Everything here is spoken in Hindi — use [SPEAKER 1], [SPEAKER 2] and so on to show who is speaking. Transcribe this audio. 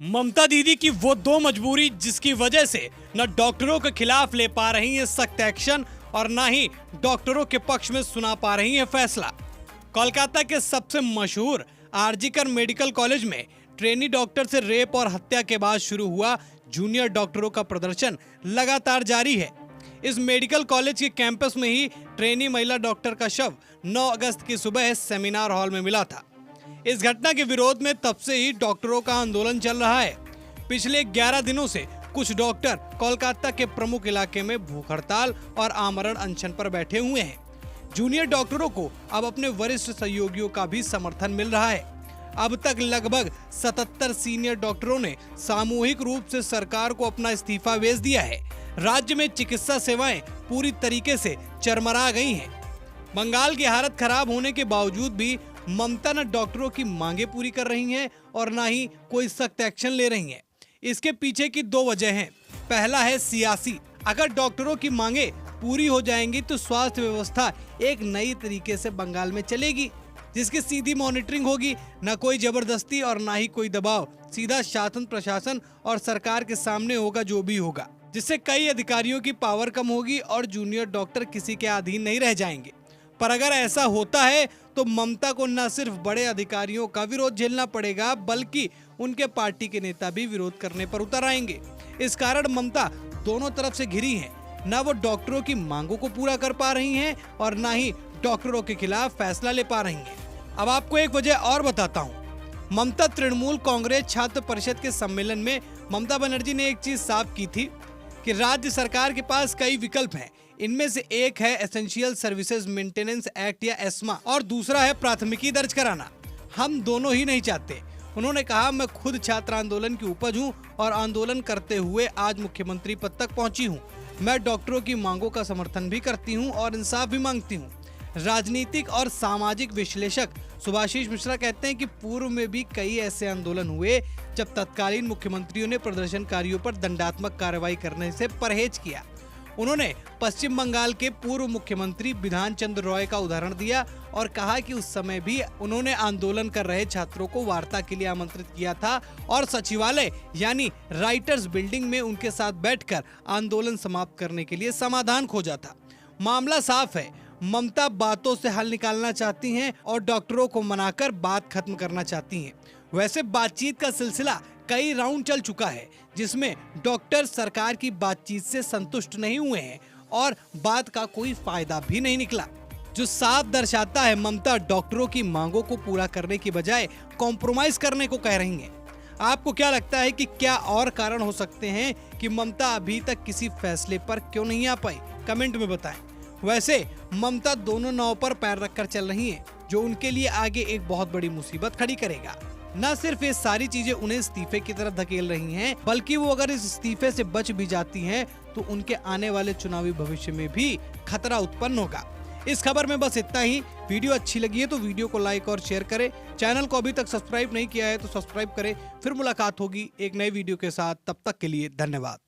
[SPEAKER 1] ममता दीदी की वो दो मजबूरी जिसकी वजह से न डॉक्टरों के खिलाफ ले पा रही हैं सख्त एक्शन और न ही डॉक्टरों के पक्ष में सुना पा रही हैं फैसला। कोलकाता के सबसे मशहूर आरजीकर मेडिकल कॉलेज में ट्रेनी डॉक्टर से रेप और हत्या के बाद शुरू हुआ जूनियर डॉक्टरों का प्रदर्शन लगातार जारी है। इस मेडिकल कॉलेज के कैंपस में ही ट्रेनी महिला डॉक्टर का शव 9 अगस्त की सुबह सेमिनार हॉल में मिला था। इस घटना के विरोध में तब से ही डॉक्टरों का आंदोलन चल रहा है। पिछले 11 दिनों से कुछ डॉक्टर कोलकाता के प्रमुख इलाके में भूख हड़ताल और आमरण अनशन पर बैठे हुए हैं। जूनियर डॉक्टरों को अब अपने वरिष्ठ सहयोगियों का भी समर्थन मिल रहा है। अब तक लगभग 77 सीनियर डॉक्टरों ने सामूहिक रूप से सरकार को अपना इस्तीफा भेज दिया है। राज्य में चिकित्सा सेवाएं पूरी तरीके से चरमरा गई हैं। बंगाल की हालत खराब होने के बावजूद भी ममता न डॉक्टरों की मांगे पूरी कर रही हैं और न ही कोई सख्त एक्शन ले रही हैं। इसके पीछे की दो वजह हैं। पहला है सियासी। अगर डॉक्टरों की मांगे पूरी हो जाएंगी तो स्वास्थ्य व्यवस्था एक नई तरीके से बंगाल में चलेगी, जिसकी सीधी मॉनिटरिंग होगी, न कोई जबरदस्ती और न ही कोई दबाव। सीधा शासन प्रशासन और सरकार के सामने होगा जो भी होगा, जिससे कई अधिकारियों की पावर कम होगी और जूनियर डॉक्टर किसी के अधीन नहीं रह जाएंगे। पर अगर ऐसा होता है तो ममता को न सिर्फ बड़े अधिकारियों का विरोध झेलना पड़ेगा, बल्कि उनके पार्टी के नेता भी विरोध करने पर उतर आएंगे। इस कारण ममता दोनों तरफ से घिरी हैं। न वो डॉक्टरों की मांगों को पूरा कर पा रही हैं और न ही डॉक्टरों के खिलाफ फैसला ले पा रही हैं। अब आपको एक वजह और बताता हूँ। ममता तृणमूल कांग्रेस छात्र परिषद के सम्मेलन में ममता बनर्जी ने एक चीज साफ की थी कि राज्य सरकार के पास कई विकल्प हैं। इनमें से एक है एसेंशियल सर्विसेज मेंटेनेंस एक्ट या एस्मा और दूसरा है प्राथमिकी दर्ज कराना। हम दोनों ही नहीं चाहते। उन्होंने कहा, मैं खुद छात्र आंदोलन की उपज हूं और आंदोलन करते हुए आज मुख्यमंत्री पद तक पहुंची हूं। मैं डॉक्टरों की मांगों का समर्थन भी करती हूं और इंसाफ भी मांगती हूं। राजनीतिक और सामाजिक विश्लेषक सुभाषीष मिश्रा कहते हैं कि पूर्व में भी कई ऐसे आंदोलन हुए जब तत्कालीन मुख्यमंत्रियों ने प्रदर्शनकारियों पर दंडात्मक कार्रवाई करने से परहेज किया। उन्होंने पश्चिम बंगाल के पूर्व मुख्यमंत्री बिधान चंद्र रॉय का उदाहरण दिया और कहा कि उस समय भी उन्होंने आंदोलन कर रहे छात्रों को वार्ता के लिए आमंत्रित किया था और सचिवालय यानी राइटर्स बिल्डिंग में उनके साथ बैठकर आंदोलन समाप्त करने के लिए समाधान खोजा था। मामला साफ है, ममता बातों से हल निकालना चाहती हैं और डॉक्टरों को मनाकर बात खत्म करना चाहती हैं। वैसे बातचीत का सिलसिला कई राउंड चल चुका है, जिसमें डॉक्टर सरकार की बातचीत से संतुष्ट नहीं हुए हैं और बात का कोई फायदा भी नहीं निकला, जो साफ दर्शाता है ममता डॉक्टरों की मांगों को पूरा करने की बजाय कॉम्प्रोमाइज करने को कह रही हैं। आपको क्या लगता है कि क्या और कारण हो सकते हैं कि ममता अभी तक किसी फैसले पर क्यों नहीं आ पाई? कमेंट में बताएं। वैसे ममता दोनों नाव पर पैर रखकर चल रही हैं, जो उनके लिए आगे एक बहुत बड़ी मुसीबत खड़ी करेगा। न सिर्फ ये सारी चीजें उन्हें इस्तीफे की तरफ धकेल रही हैं, बल्कि वो अगर इस इस्तीफे से बच भी जाती हैं तो उनके आने वाले चुनावी भविष्य में भी खतरा उत्पन्न होगा। इस खबर में बस इतना ही। वीडियो अच्छी लगी है तो वीडियो को लाइक और शेयर करें। चैनल को अभी तक सब्सक्राइब नहीं किया है तो सब्सक्राइब करें। फिर मुलाकात होगी एक नए वीडियो के साथ। तब तक के लिए धन्यवाद।